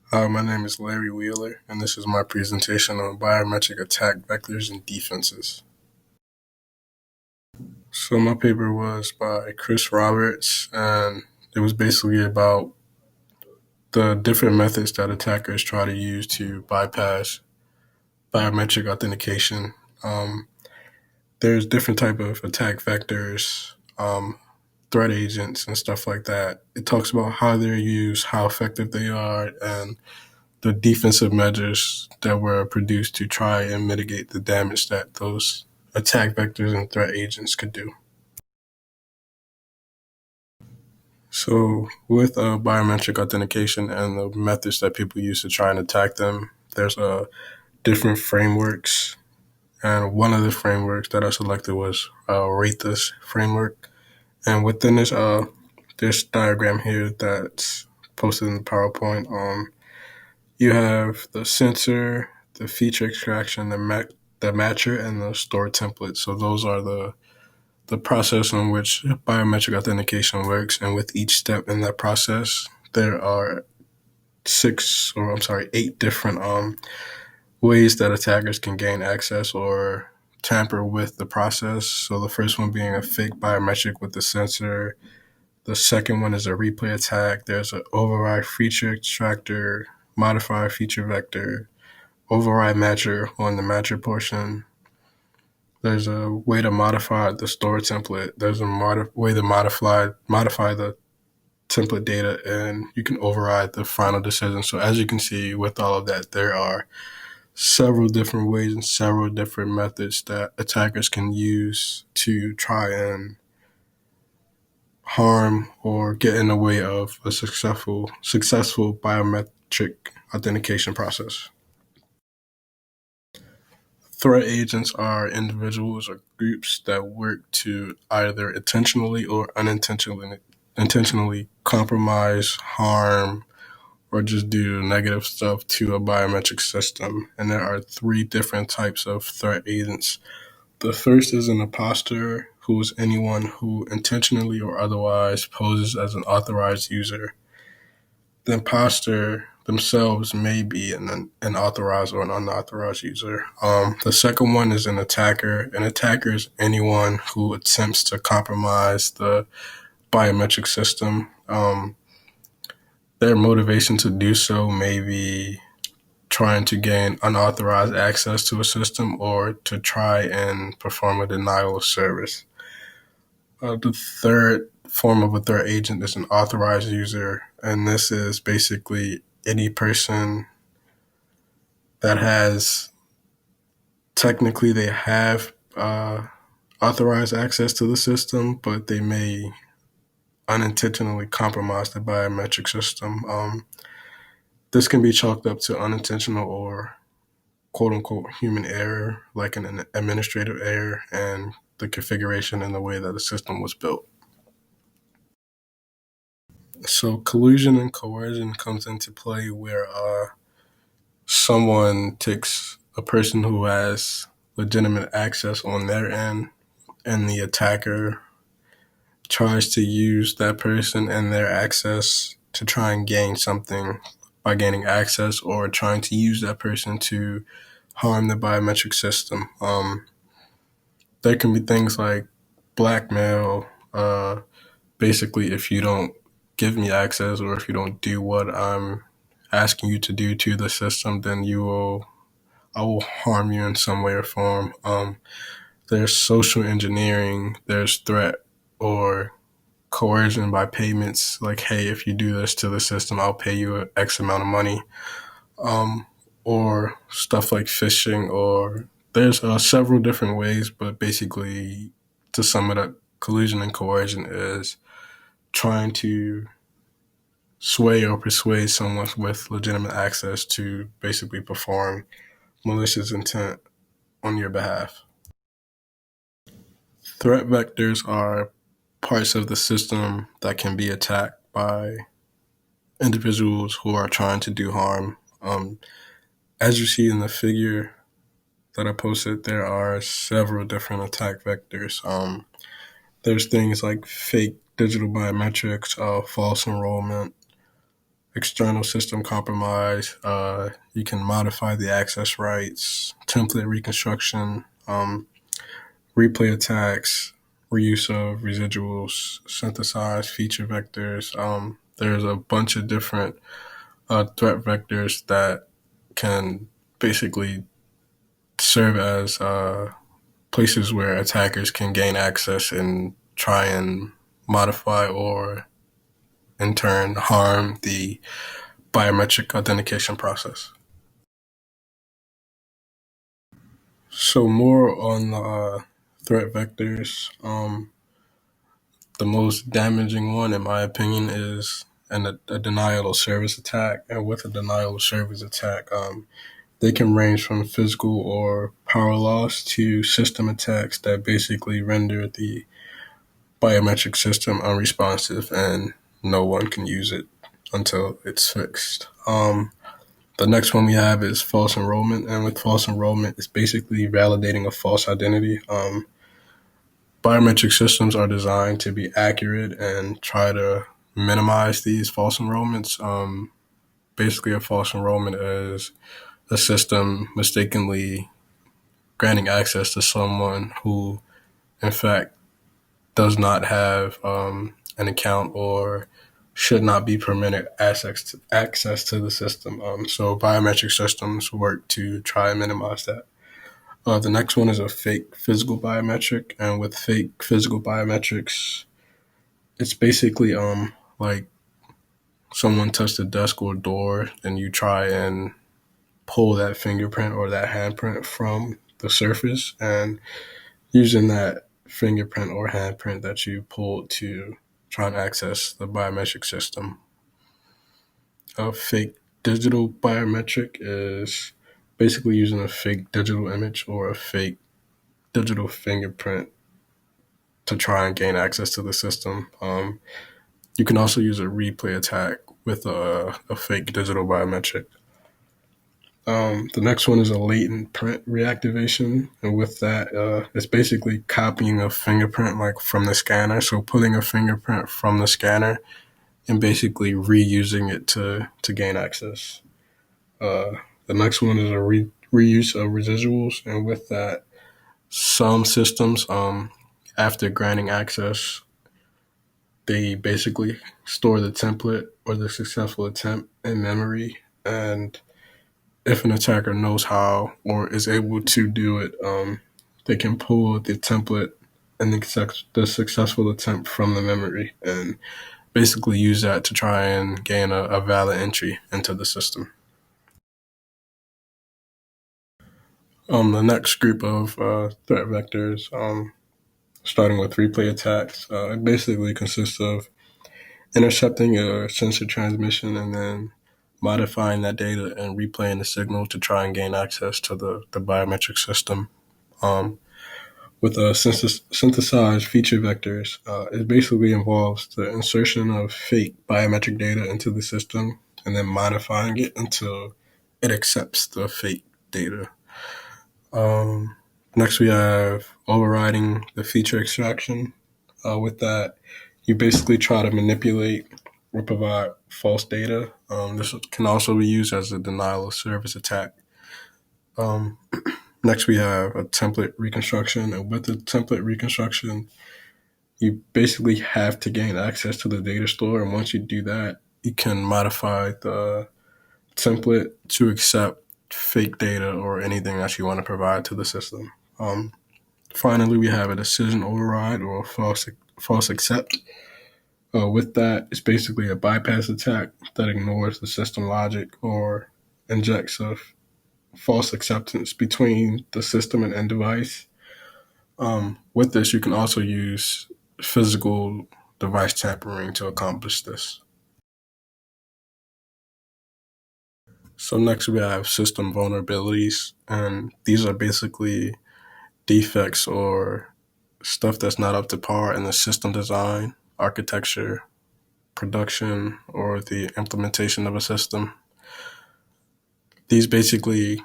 My name is Larry Wheeler, and this is my presentation on biometric attack vectors and defenses. So my paper was by Chris Roberts, and it was basically about the different methods that attackers try to use to bypass biometric authentication. Um, there's different type of attack vectors, threat agents, and stuff like that. It talks about how they're used, how effective they are, and the defensive measures that were produced to try and mitigate the damage that those attack vectors and threat agents could do. So, with biometric authentication and the methods that people use to try and attack them, there's different frameworks. And one of the frameworks that I selected was Rathus framework. And within this diagram here that's posted in the PowerPoint, you have the sensor, the feature extraction, the matcher, and the store template. So those are the process in which biometric authentication works. And with each step in that process, there are eight different ways that attackers can gain access or tamper with the process. So the first one being a fake biometric with the sensor. The second one is a replay attack. There's an override feature extractor, modify feature vector, override matcher on the matcher portion. There's a way to modify the store template. There's a way to modify the template data, and you can override the final decision. So as you can see, with all of that, there are several different ways and several different methods that attackers can use to try and harm or get in the way of a successful biometric authentication process. Threat agents are individuals or groups that work to either intentionally or unintentionally compromise, harm, or just do negative stuff to a biometric system. And there are three different types of threat agents. The first is an imposter, who is anyone who intentionally or otherwise poses as an authorized user. The imposter themselves may be an authorized or an unauthorized user. The second one is an attacker. An attacker is anyone who attempts to compromise the biometric system. Their motivation to do so may be trying to gain unauthorized access to a system or to try and perform a denial of service. The third form of a threat agent is an authorized user, and this is basically any person that has technically they have authorized access to the system, but they may unintentionally compromise the biometric system. This can be chalked up to unintentional or quote unquote human error, like an administrative error and the configuration and the way that the system was built. So collusion and coercion comes into play where someone takes a person who has legitimate access on their end, and the attacker tries to use that person and their access to try and gain something by gaining access, or trying to use that person to harm the biometric system. There can be things like blackmail. Basically, if you don't give me access or if you don't do what I'm asking you to do to the system, then I will harm you in some way or form. There's social engineering. There's threat or coercion by payments. Like, hey, if you do this to the system, I'll pay you an X amount of money. Um, or stuff like phishing. Or there's several different ways, but basically, to sum it up, collusion and coercion is trying to sway or persuade someone with legitimate access to basically perform malicious intent on your behalf. Threat vectors are parts of the system that can be attacked by individuals who are trying to do harm. As you see in the figure that I posted, there are several different attack vectors. There's things like fake digital biometrics, false enrollment, external system compromise. You can modify the access rights, template reconstruction, replay attacks, reuse of residuals, synthesized feature vectors. There's a bunch of different threat vectors that can basically serve as places where attackers can gain access and try and modify or in turn harm the biometric authentication process. So more on the threat vectors. The most damaging one, in my opinion, is a denial of service attack. And with a denial of service attack, they can range from physical or power loss to system attacks that basically render the biometric system unresponsive and no one can use it until it's fixed. The next one we have is false enrollment, and with false enrollment, it's basically validating a false identity. Biometric systems are designed to be accurate and try to minimize these false enrollments. Basically, a false enrollment is a system mistakenly granting access to someone who, in fact, does not have an account or should not be permitted access to the system. So biometric systems work to try and minimize that. The next one is a fake physical biometric, and with fake physical biometrics, it's basically like someone touched a desk or door, and you try and pull that fingerprint or that handprint from the surface, and using that fingerprint or handprint that you pulled to try and access the biometric system. A fake digital biometric is basically using a fake digital image or a fake digital fingerprint to try and gain access to the system. You can also use a replay attack with a fake digital biometric. The next one is a latent print reactivation, and with that, it's basically copying a fingerprint like from the scanner. So pulling a fingerprint from the scanner and basically reusing it to gain access. Uh, the next one is a reuse of residuals, and with that, some systems, after granting access, they basically store the template or the successful attempt in memory. And if an attacker knows how or is able to do it, they can pull the template and the successful attempt from the memory and basically use that to try and gain a valid entry into the system. The next group of threat vectors, starting with replay attacks, it basically consists of intercepting a sensor transmission and then modifying that data and replaying the signal to try and gain access to the biometric system. Um, with synthesized feature vectors, it basically involves the insertion of fake biometric data into the system and then modifying it until it accepts the fake data. Um, Next, we have overriding the feature extraction. With that, you basically try to manipulate or provide false data. This can also be used as a denial of service attack. Um, Next, we have a template reconstruction. And with the template reconstruction, you basically have to gain access to the data store. And once you do that, you can modify the template to accept fake data or anything that you want to provide to the system. Finally, we have a decision override or a false accept. With that, it's basically a bypass attack that ignores the system logic or injects a false acceptance between the system and end device. With this, you can also use physical device tampering to accomplish this. So next we have system vulnerabilities, and these are basically defects or stuff that's not up to par in the system design, architecture, production, or the implementation of a system. These basically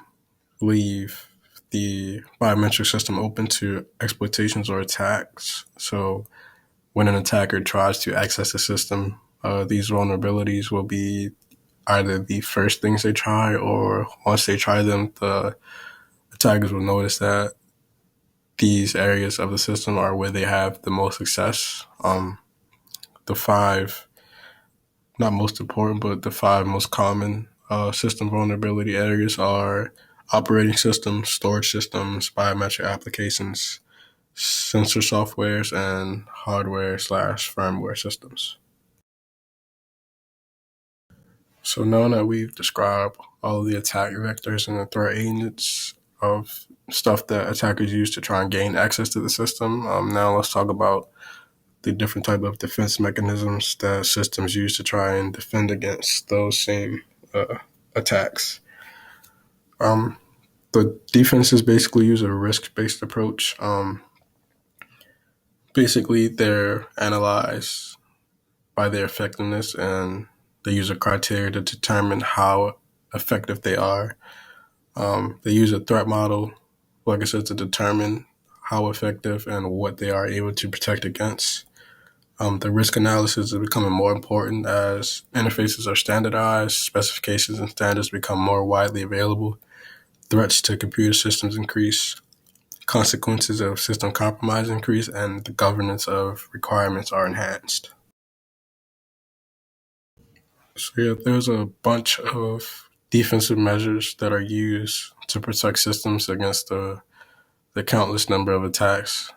leave the biometric system open to exploitations or attacks. So when an attacker tries to access the system, these vulnerabilities will be either the first things they try or once they try them, the attackers will notice that these areas of the system are where they have the most success. The five, not most important, but the five most common system vulnerability areas are operating systems, storage systems, biometric applications, sensor softwares, and hardware slash firmware systems. So now that we've described all of the attack vectors and the threat agents of stuff that attackers use to try and gain access to the system, now let's talk about the different type of defense mechanisms that systems use to try and defend against those same uh, attacks. Um, the defenses basically use a risk-based approach. Basically, they're analyzed by their effectiveness, and they use a criteria to determine how effective they are. They use a threat model, like I said, to determine how effective and what they are able to protect against. The risk analysis is becoming more important as interfaces are standardized, specifications and standards become more widely available, threats to computer systems increase, consequences of system compromise increase, and the governance of requirements are enhanced. So yeah, there's a bunch of defensive measures that are used to protect systems against the countless number of attacks.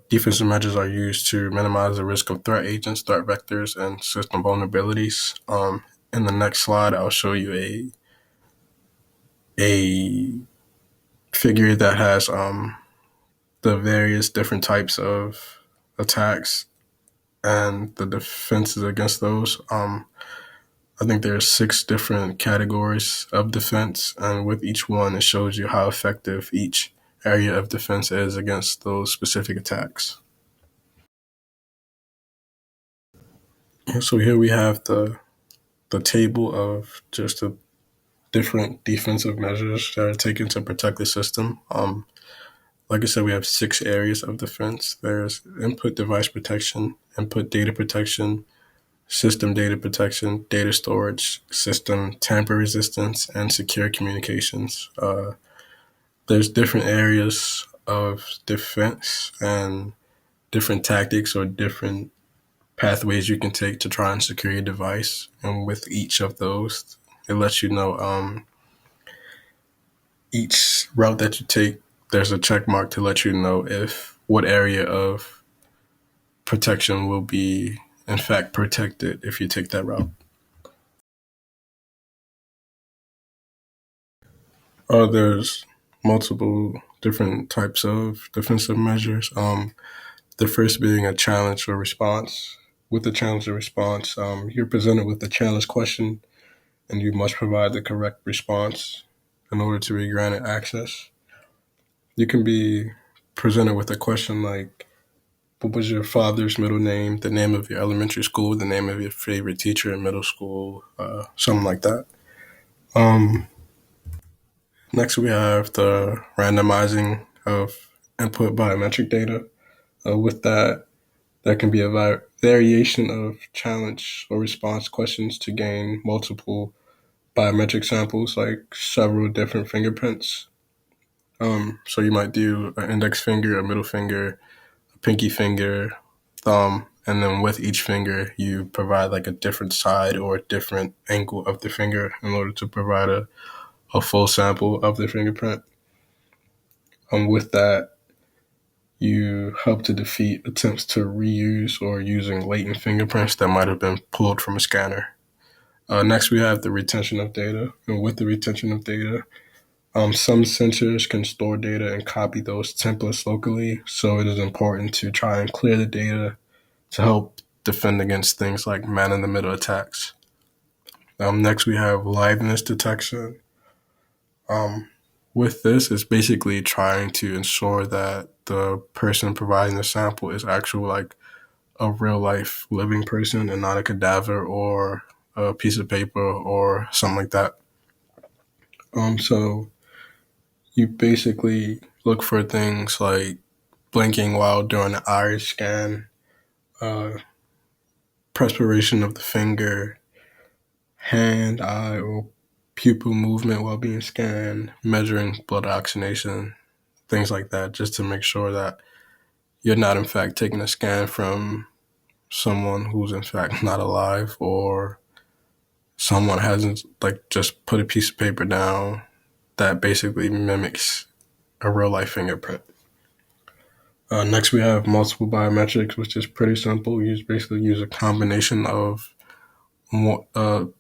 Defensive measures are used to minimize the risk of threat agents, threat vectors, and system vulnerabilities. In the next slide, I'll show you a figure that has the various different types of attacks and the defenses against those. I think there are 6 different categories of defense, and with each one, it shows you how effective each area of defense is against those specific attacks. And so here we have the table of just the different defensive measures that are taken to protect the system. Like I said, we have 6 areas of defense. There's input device protection, input data protection, system data protection, data storage, system tamper resistance, and secure communications. There's different areas of defense and different tactics or different pathways you can take to try and secure your device. And with each of those, it lets you know each route that you take, there's a check mark to let you know if what area of protection will be in fact protected if you take that route. There's multiple different types of defensive measures. The first being a challenge or response. With the challenge or response, you're presented with a challenge question and you must provide the correct response in order to be granted access. You can be presented with a question like, what was your father's middle name, the name of your elementary school, the name of your favorite teacher in middle school, something like that. Um, Next, we have the randomizing of input biometric data. With that, there can be a variation of challenge or response questions to gain multiple biometric samples, like several different fingerprints. So you might do an index finger, a middle finger, a pinky finger, thumb, and then with each finger, you provide like a different side or a different angle of the finger in order to provide a full sample of the fingerprint. With that, you help to defeat attempts to reuse or using latent fingerprints that might have been pulled from a scanner. Next, we have the retention of data. And with the retention of data, some sensors can store data and copy those templates locally. So it is important to try and clear the data to help defend against things like man-in-the-middle attacks. Next, we have liveness detection. Um, with this, it's basically trying to ensure that the person providing the sample is actual like a real life living person and not a cadaver or a piece of paper or something like that. So you basically look for things like blinking while doing an iris scan, uh, perspiration of the finger, hand, eye, or pupil movement while being scanned, measuring blood oxygenation, things like that, just to make sure that you're not, in fact, taking a scan from someone who's, in fact, not alive, or someone hasn't, like, just put a piece of paper down that basically mimics a real life fingerprint. Next, we have multiple biometrics, which is pretty simple. You basically use a combination of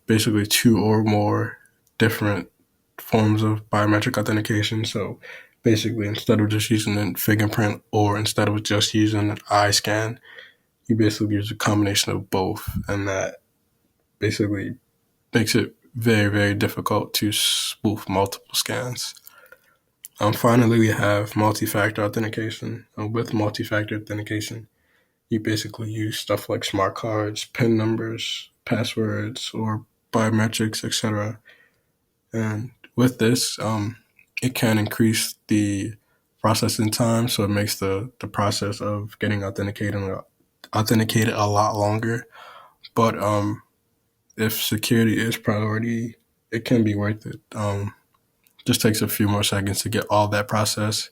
basically two or more different forms of biometric authentication. So basically, instead of just using a fingerprint or instead of just using an eye scan, you basically use a combination of both. And that basically makes it very, very difficult to spoof multiple scans. Finally, we have multi-factor authentication. With multi-factor authentication, you basically use stuff like smart cards, PIN numbers, passwords, or biometrics, etc. And with this, it can increase the processing time, so it makes the process of getting authenticated a lot longer. But if security is priority, it can be worth it. Just takes a few more seconds to get all that process.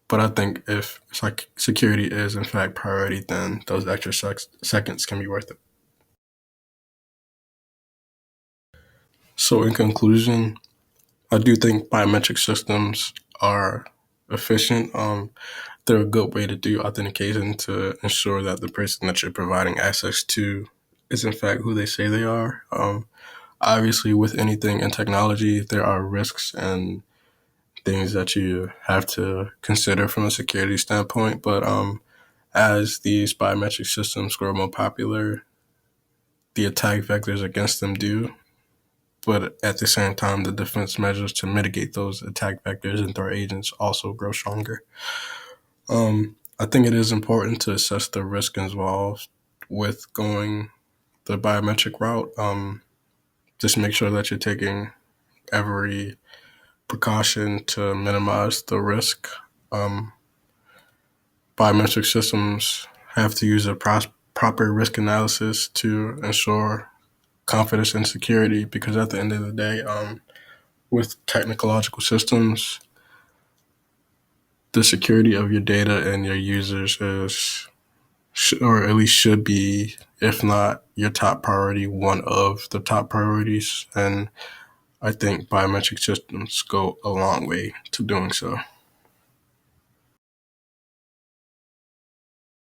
But I think if it's like security is in fact priority, then those extra seconds can be worth it. So in conclusion, I do think biometric systems are efficient. They're a good way to do authentication to ensure that the person that you're providing access to is in fact who they say they are. Obviously, with anything in technology, there are risks and things that you have to consider from a security standpoint. But as these biometric systems grow more popular, the attack vectors against them do. But at the same time, the defense measures to mitigate those attack vectors and threat agents also grow stronger. I think it is important to assess the risk involved with going the biometric route. Just make sure that you're taking every precaution to minimize the risk. Um, Biometric systems have to use a proper risk analysis to ensure confidence and security, because at the end of the day, with technological systems, the security of your data and your users is, or at least should be, if not your top priority, one of the top priorities. And I think biometric systems go a long way to doing so.